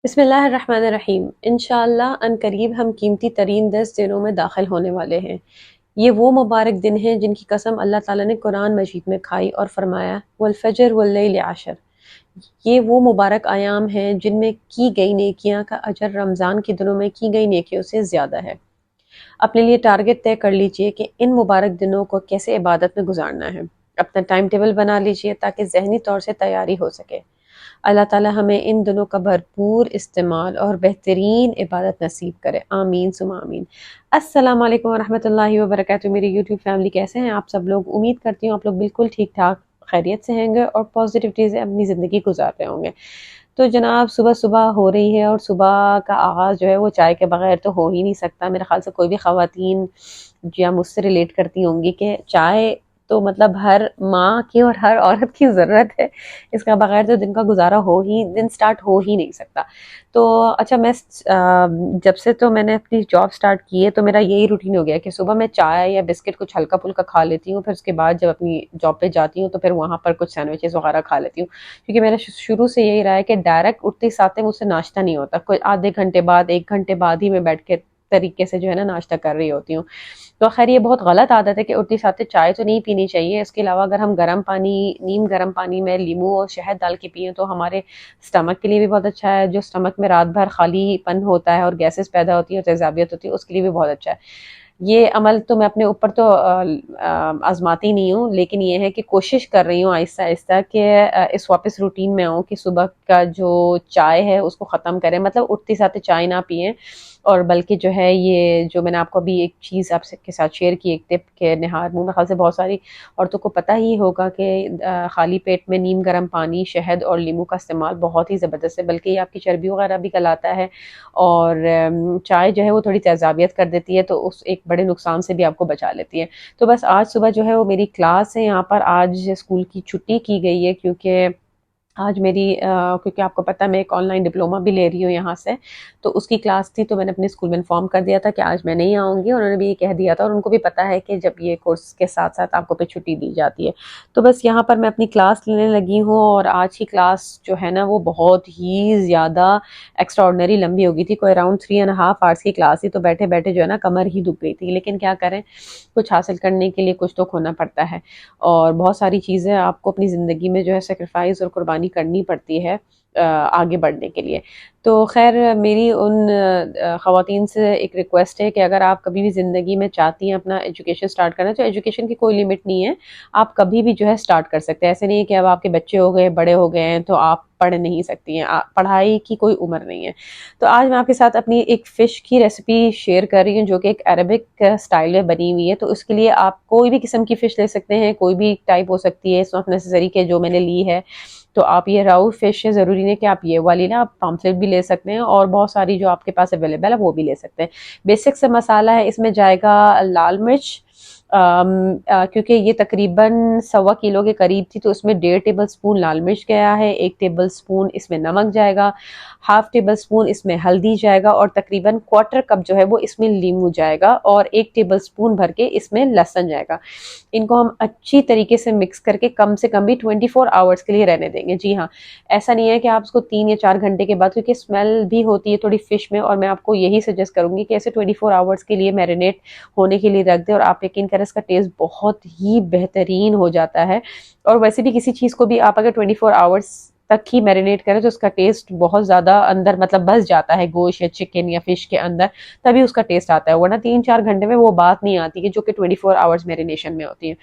बिस्मिल्लाहिर्रहमानिर्रहीम। इंशाअल्लाह अनकरीब हम कीमती तरीन 10 दिनों में दाखिल होने वाले हैं। ये वो मुबारक दिन हैं जिनकी कसम अल्लाह ताला ने कुरान मजीद में खाई और फरमाया वल फजर वल लैल आशर। ये वो मुबारक आयाम हैं जिनमें की गई नेकियां का अजर रमज़ान के दिनों में की गई नेकियों से ज़्यादा है। अपने लिए टारगेट तय कर लीजिए कि इन मुबारक दिनों को कैसे इबादत में गुजारना है। अपना टाइम टेबल बना लीजिए ताकि ज़हनी तौर से तैयारी हो सके। अल्लाह ताला हमें इन दिनों का भरपूर इस्तेमाल और बेहतरीन इबादत नसीब करे। आमीन सुमा आमीन। अस्सलाम वालेकुम वरहमतुल्लाहि वबरकातुहू। मेरी यूट्यूब फैमिली कैसे हैं आप सब लोग? उम्मीद करती हूँ आप लोग बिल्कुल ठीक ठाक खैरियत से होंगे और पॉजिटिविटी से अपनी ज़िंदगी गुजार रहे होंगे। तो जनाब सुबह सुबह हो रही है और सुबह का आगाज़ जो है वो चाय के बगैर तो हो ही नहीं सकता। मेरे ख्याल से कोई भी ख़वातीन या मुझसे रिलेट करती होंगी कि चाय तो मतलब हर माँ की और हर औरत की ज़रूरत है। इसका बगैर तो दिन का गुजारा दिन स्टार्ट हो ही नहीं सकता। तो अच्छा जब से तो मैंने अपनी जॉब स्टार्ट की है तो मेरा यही रूटीन हो गया कि सुबह मैं चाय या बिस्किट कुछ हल्का फुल्का खा लेती हूँ, फिर उसके बाद जब अपनी जॉब पे जाती हूँ तो फिर वहाँ पर कुछ सैंडविचेस वगैरह खा लेती हूँ। क्योंकि मैंने शुरू से यही रहा है कि डायरेक्ट उठते साथ ही मुझसे नाश्ता नहीं होता, कोई आधे घंटे बाद 1 घंटे बाद ही मैं बैठ के तरीके से जो है ना नाश्ता कर रही होती हूँ। तो खैर ये बहुत गलत आदत है कि उठते साथ चाय तो नहीं पीनी चाहिए। इसके अलावा अगर हम गर्म पानी, नीम गर्म पानी में लीमू और शहद डाल के पिए तो हमारे स्टमक के लिए भी बहुत अच्छा है। जो स्टमक में रात भर खालीपन होता है और गैसेस पैदा होती है और तेजाबियत होती है उसके लिए भी बहुत अच्छा है। ये अमल तो मैं अपने ऊपर तो आजमाती नहीं हूँ, लेकिन ये है कि कोशिश कर रही हूँ आहिस्ता आहिस्ता कि इस वापस रूटीन में आऊँ कि सुबह का जो चाय है उसको ख़त्म करें, मतलब उठते साथ चाय ना पिए। और बल्कि जो है ये जो मैंने आपको अभी एक चीज़ आपसे के साथ शेयर की, एक टिप के निहार मुँह में ख्याल से बहुत सारी औरतों को पता ही होगा कि खाली पेट में नीम गर्म पानी, शहद और नींबू का इस्तेमाल बहुत ही ज़बरदस्त है, बल्कि ये आपकी चर्बी वगैरह भी गलाता है। और चाय जो है वो थोड़ी तेज़ाबियत कर देती है, तो उस एक बड़े नुकसान से भी आपको बचा लेती है। तो बस आज सुबह जो है वो मेरी क्लास है यहाँ पर, आज स्कूल की छुट्टी की गई है क्योंकि आज क्योंकि आपको पता है मैं एक ऑनलाइन डिप्लोमा भी ले रही हूँ यहाँ से, तो उसकी क्लास थी तो मैंने अपने स्कूल में इन्फॉर्म कर दिया था कि आज मैं नहीं आऊँगी। उन्होंने भी ये कह दिया था और उनको भी पता है कि जब ये कोर्स के साथ साथ आपको पे छुट्टी दी जाती है। तो बस यहाँ पर मैं अपनी क्लास लेने लगी हूँ और आज की क्लास जो है ना वो बहुत ही ज़्यादा एक्स्ट्राऑर्डिनरी लंबी हो गई थी। कोई अराउंड 3.5 आवर्स की क्लास थी, तो बैठे बैठे जो है ना कमर ही दुख गई थी, लेकिन क्या करें, कुछ हासिल करने के लिए कुछ तो खोना पड़ता है। और बहुत सारी चीज़ें आपको अपनी ज़िंदगी में जो है सेक्रीफाइस और कुर्बानी करनी पड़ती है आगे बढ़ने के लिए। तो खैर मेरी उन ख़वातीन से एक रिक्वेस्ट है कि अगर आप कभी भी ज़िंदगी में चाहती हैं अपना एजुकेशन स्टार्ट करना, तो एजुकेशन की कोई लिमिट नहीं है। आप कभी भी जो है स्टार्ट कर सकते हैं। ऐसे नहीं है कि अब आपके बच्चे हो गए, बड़े हो गए हैं तो आप पढ़ नहीं सकती हैं। पढ़ाई की कोई उम्र नहीं है। तो आज मैं आपके साथ अपनी एक फ़िश की रेसिपी शेयर कर रही हूँ जो कि एक अरबिक स्टाइल में बनी हुई है। तो उसके लिए आप कोई भी किस्म की फ़िश ले सकते हैं, कोई भी टाइप हो सकती है। इट्स नॉट नेसेसरी कि जो मैंने ली है तो आप ये राउ फिश है, ज़रूरी नहीं कि आप ये वाली ना, आप पॉम्फ्रेट भी ले सकते हैं और बहुत सारी जो आपके पास अवेलेबल है वो भी ले सकते हैं। बेसिक से मसाला है, इसमें जाएगा लाल मिर्च, क्योंकि ये तकरीबन 1.25 किलो के करीब थी तो उसमें 1.5 टेबल स्पून लाल मिर्च गया है, 1 टेबल स्पून इसमें नमक जाएगा, 1/2 टेबल स्पून इसमें हल्दी जाएगा और तकरीबन 1/4 कप जो है वो इसमें नींबू जाएगा और 1 टेबल स्पून भर के इसमें लहसुन जाएगा। इनको हम अच्छी तरीके से मिक्स करके कम से कम भी 24 आवर्स के लिए रहने देंगे। जी हाँ, ऐसा नहीं है कि आप उसको 3 या 4 घंटे के बाद, क्योंकि स्मेल भी होती है थोड़ी फिश में, और मैं आपको यही सजेस्ट करूंगी कि ऐसे 24 आवर्स के लिए मैरिनेट होने के लिए रख दें और आप यकीन करें इसका टेस्ट बहुत ही बेहतरीन हो जाता है। और वैसे भी किसी चीज़ को भी आप अगर 24 आवर्स तक ही मैरिनेट करें तो उसका टेस्ट बहुत ज़्यादा अंदर मतलब बस जाता है गोश्त या चिकन या फिश के अंदर, तभी उसका टेस्ट आता है। वरना 3-4 घंटे में वो बात नहीं आती है जो कि 24 आवर्स मैरिनेशन में होती है।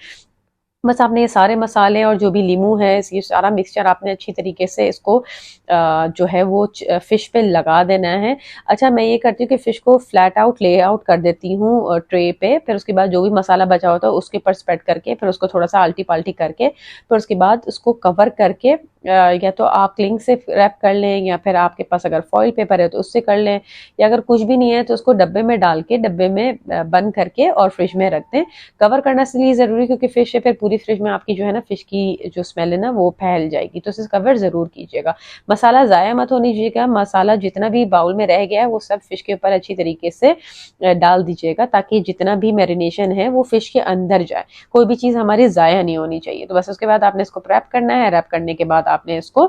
बस आपने ये सारे मसाले और जो भी लीमू है, ये सारा मिक्सचर आपने अच्छी तरीके से इसको जो है वो फिश पे लगा देना है। अच्छा, मैं ये करती हूँ कि फिश को फ्लैट आउट ले आउट कर देती हूँ ट्रे पे, फिर उसके बाद जो भी मसाला बचा होता है उसके ऊपर स्प्रेड करके फिर उसको थोड़ा सा आल्टी पाल्टी करके फिर उसके बाद उसको कवर करके या तो आप क्लिंग से रैप कर लें या फिर आपके पास अगर फॉइल पेपर है तो उससे कर लें, या अगर कुछ भी नहीं है तो उसको डब्बे में डाल के डब्बे में बंद करके और फ्रिज में रख दें। कवर करना इसलिए ज़रूरी क्योंकि फिश है, फिर पूरी फ्रिज में आपकी जो है ना फिश की जो स्मेल है ना वो फैल जाएगी, तो इसे कवर ज़रूर कीजिएगा। मसाला ज़ाया मत होने दीजिएगा, मसाला जितना भी बाउल में रह गया है वो सब फिश के ऊपर अच्छी तरीके से डाल दीजिएगा ताकि जितना भी मैरिनेशन है वो फिश के अंदर जाए, कोई भी चीज़ हमारी ज़ाया नहीं होनी चाहिए। तो बस उसके बाद आपने इसको रैप करना है, रैप करने के बाद आपने इसको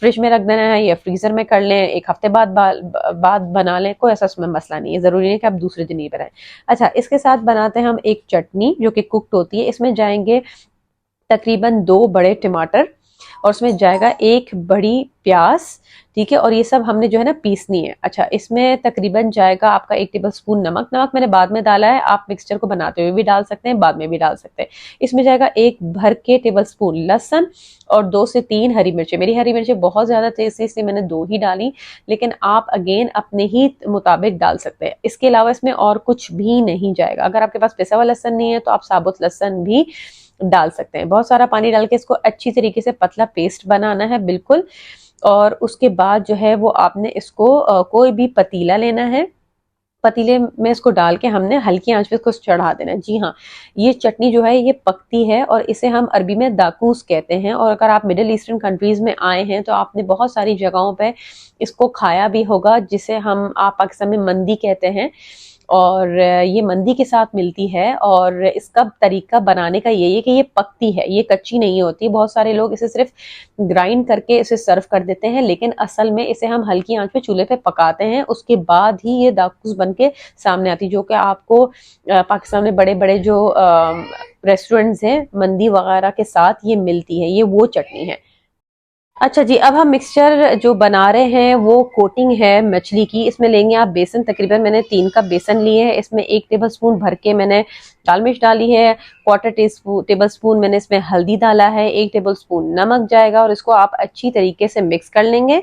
फ्रिज में रख देना है या फ्रीजर में कर लें, एक हफ्ते बाद बना लें, कोई ऐसा उसमें मसला नहीं है, जरूरी नहीं कि आप दूसरे दिन ही बनाएं। अच्छा, इसके साथ बनाते हैं हम एक चटनी जो कि कुक्ड होती है। इसमें जाएंगे तकरीबन 2 बड़े टमाटर और उसमें जाएगा 1 बड़ी प्याज, ठीक है, और ये सब हमने जो है ना पीसनी है। अच्छा, इसमें तकरीबन जाएगा आपका 1 टेबलस्पून नमक। नमक मैंने बाद में डाला है, आप मिक्सचर को बनाते हुए भी डाल सकते हैं, बाद में भी डाल सकते हैं। इसमें जाएगा 1 भर के टेबलस्पून लहसुन और 2 से 3 हरी मिर्चें। मेरी हरी मिर्चें बहुत ज्यादा तेज थी इसलिए मैंने 2 ही डाली, लेकिन आप अगेन अपने ही मुताबिक डाल सकते हैं। इसके अलावा इसमें और कुछ भी नहीं जाएगा। अगर आपके पास पिसा हुआ लहसुन नहीं है तो आप साबुत लहसुन भी डाल सकते हैं। बहुत सारा पानी डाल के इसको अच्छी तरीके से पतला पेस्ट बनाना है बिल्कुल। और उसके बाद जो है वो आपने इसको कोई भी पतीला लेना है, पतीले में इसको डाल के हमने हल्की आंच पे इसको चढ़ा देना है। जी हाँ, ये चटनी जो है ये पकती है और इसे हम अरबी में दाकूस कहते हैं। और अगर आप मिडिल ईस्टर्न कंट्रीज में आए हैं तो आपने बहुत सारी जगहों पे इसको खाया भी होगा, जिसे आप पाकिस्तान में मंदी कहते हैं। और ये मंदी के साथ मिलती है और इसका तरीका बनाने का यही है कि ये पकती है, ये कच्ची नहीं होती। बहुत सारे लोग इसे सिर्फ ग्राइंड करके इसे सर्व कर देते हैं, लेकिन असल में इसे हम हल्की आंच पे चूल्हे पे पकाते हैं, उसके बाद ही ये दाकूस बन के सामने आती, जो कि आपको पाकिस्तान में बड़े बड़े जो रेस्टोरेंट्स हैं मंदी वगैरह के साथ ये मिलती है। ये वो चटनी है। अच्छा जी, अब हम मिक्सचर जो बना रहे हैं वो कोटिंग है मछली की। इसमें लेंगे आप बेसन, तकरीबन मैंने 3 कप बेसन लिए है। इसमें 1 टेबलस्पून भर के मैंने लाल मिर्च डाली है, 1/4 टेबलस्पून मैंने इसमें हल्दी डाला है, 1 टेबलस्पून नमक जाएगा और इसको आप अच्छी तरीके से मिक्स कर लेंगे।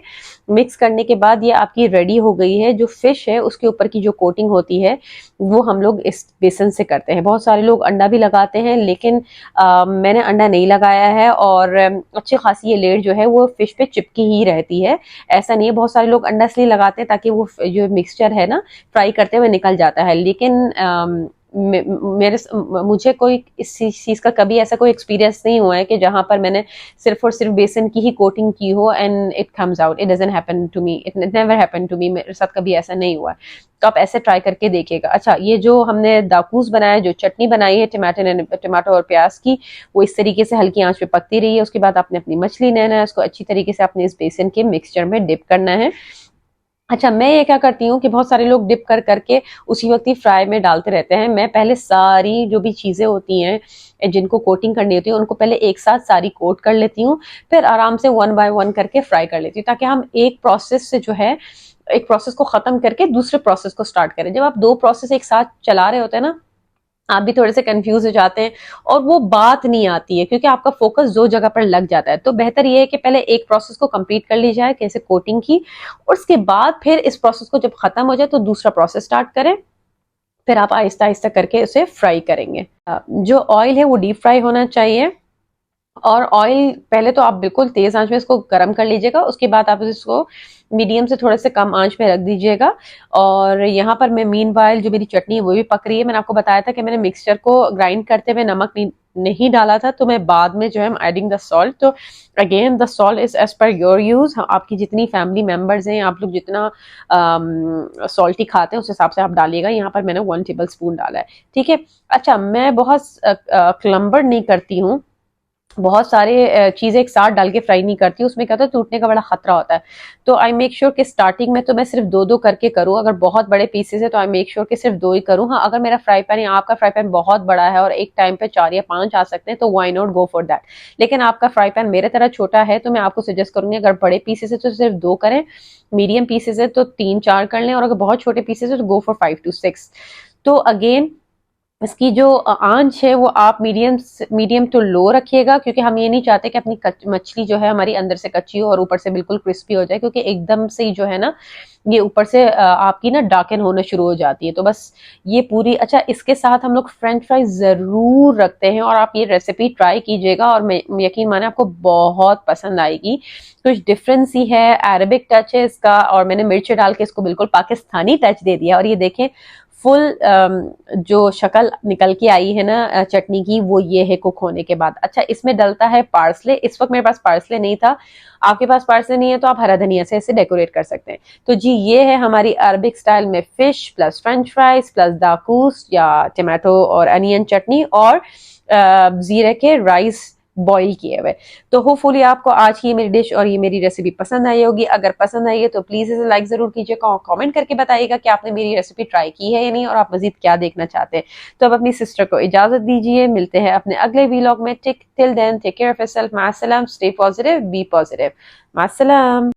मिक्स करने के बाद ये आपकी रेडी हो गई है। जो फिश है उसके ऊपर की जो कोटिंग होती है वो हम लोग इस बेसन से करते हैं। बहुत सारे लोग अंडा भी लगाते हैं, लेकिन मैंने अंडा नहीं लगाया है और अच्छी खासी ये लेयर जो है वो फिश पे चिपकी ही रहती है। ऐसा नहीं है, बहुत सारे लोग अंडा इसलिए लगाते हैं ताकि वो जो मिक्सचर है ना फ्राई करते हुए निकल जाता है, लेकिन मुझे कोई इस चीज का कभी ऐसा कोई एक्सपीरियंस नहीं हुआ है कि जहां पर मैंने सिर्फ और सिर्फ बेसन की ही कोटिंग की हो and it comes out. It doesn't happen to me, it never happen to me, मेरे साथ कभी ऐसा नहीं हुआ है। तो आप ऐसे ट्राई करके देखिएगा। अच्छा, ये जो हमने दाकूस बनाया, जो चटनी बनाई है टमाटर और प्याज की, वो इस तरीके से हल्की आंच पे पकती रही है। उसके बाद आपने अपनी मछली लेना है, उसको अच्छी तरीके से अपने इस बेसन के मिक्सचर में डिप करना है। अच्छा, मैं ये क्या करती हूँ कि बहुत सारे लोग डिप कर करके उसी वक्त ही फ्राई में डालते रहते हैं। मैं पहले सारी जो भी चीजें होती हैं जिनको कोटिंग करनी होती है उनको पहले एक साथ सारी कोट कर लेती हूँ, फिर आराम से 1 बाय 1 करके फ्राई कर लेती हूँ, ताकि हम एक प्रोसेस से जो है एक प्रोसेस को खत्म करके दूसरे प्रोसेस को स्टार्ट करें। जब आप 2 प्रोसेस एक साथ चला रहे होते हैं ना, आप भी थोड़े से कंफ्यूज हो जाते हैं और वो बात नहीं आती है, क्योंकि आपका फोकस 2 जगह पर लग जाता है। तो बेहतर ये है कि पहले एक प्रोसेस को कंप्लीट कर ली जाए, कैसे कोटिंग की, और उसके बाद फिर इस प्रोसेस को जब खत्म हो जाए तो दूसरा प्रोसेस स्टार्ट करें। फिर आप आहिस्ता आहिस्ता करके उसे फ्राई करेंगे। जो ऑयल है वो डीप फ्राई होना चाहिए। और ऑयल पहले तो आप बिल्कुल तेज आंच में इसको गर्म कर लीजिएगा, उसके बाद आप इसको मीडियम से थोड़े से कम आंच में रख दीजिएगा। और यहाँ पर मैं मीनवाइल जो मेरी चटनी है वो भी पक रही है। मैंने आपको बताया था कि मैंने मिक्सचर को ग्राइंड करते हुए नमक नहीं डाला था, तो मैं बाद में जो है एडिंग द सॉल्ट। तो again the salt is as per your use. आपकी जितनी फैमिली मेंबर्स हैं, आप लोग जितना सॉल्टी खाते हैं उस हिसाब से आप डालिएगा। यहाँ पर मैंने 1 टेबल स्पून डाला है, ठीक है। अच्छा, मैं बहुत क्लम्बर नहीं करती हूँ, बहुत सारे चीजें एक साथ डाल के फ्राई नहीं करती, उसमें क्या होता है टूटने का बड़ा खतरा होता है। तो आई मेक श्योर कि स्टार्टिंग में तो मैं सिर्फ 2 करके करूँ। अगर बहुत बड़े पीसेस है तो आई मेक श्योर कि सिर्फ 2 ही करूँ। हाँ, अगर मेरा फ्राई पैन या आपका फ्राई पैन बहुत बड़ा है और एक टाइम पे 4 या 5 आ सकते हैं तो why not go for that. लेकिन आपका फ्राई पैन मेरे तरह छोटा है तो मैं आपको सजेस्ट करूंगी, अगर बड़े पीसेस है तो सिर्फ 2 करें, मीडियम पीसेस है तो 3-4 कर लें, और अगर बहुत छोटे पीसेस है तो गो फॉर 5 to 6। तो अगेन इसकी जो आंच है वो आप मीडियम टू लो रखिएगा, क्योंकि हम ये नहीं चाहते कि अपनी मछली जो है हमारी अंदर से कच्ची हो और ऊपर से बिल्कुल क्रिस्पी हो जाए, क्योंकि एकदम से ही जो है ना ये ऊपर से आपकी ना डार्कन होने शुरू हो जाती है। तो बस ये पूरी। अच्छा, इसके साथ हम लोग फ्रेंच फ्राइज जरूर रखते हैं और आप ये रेसिपी ट्राई कीजिएगा और मैं यकीन माने आपको बहुत पसंद आएगी। कुछ डिफरेंस ही है, अरेबिक टच है इसका, और मैंने मिर्च डाल के इसको बिल्कुल पाकिस्तानी टच दे दिया। और ये देखें फुल जो शक्ल निकल के आई है ना चटनी की, वो ये है कुक होने के बाद। अच्छा, इसमें डलता है पार्सले। इस वक्त मेरे पास पार्सले नहीं था, आपके पास पार्सले नहीं है तो आप हरा धनिया से इसे डेकोरेट कर सकते हैं। तो जी, ये है हमारी अरबिक स्टाइल में fish plus French fries plus दाकूस या टमाटो और अनियन चटनी और जीरे के राइस बॉईल किए हुए। तो होपफुली आपको आज की मेरी डिश और ये मेरी रेसिपी पसंद आई होगी। अगर पसंद आई है तो प्लीज इसे लाइक जरूर कीजिएगा, कमेंट करके बताइएगा कि आपने मेरी रेसिपी ट्राई की है या नहीं और आप मजीद क्या देखना चाहते हैं। तो अब अपनी सिस्टर को इजाजत दीजिए, मिलते हैं अपने अगले व्लॉग में। Till then take care of yourself, माअस्सलाम, स्टे पॉजिटिव, बी पॉजिटिव, माअस्सलाम।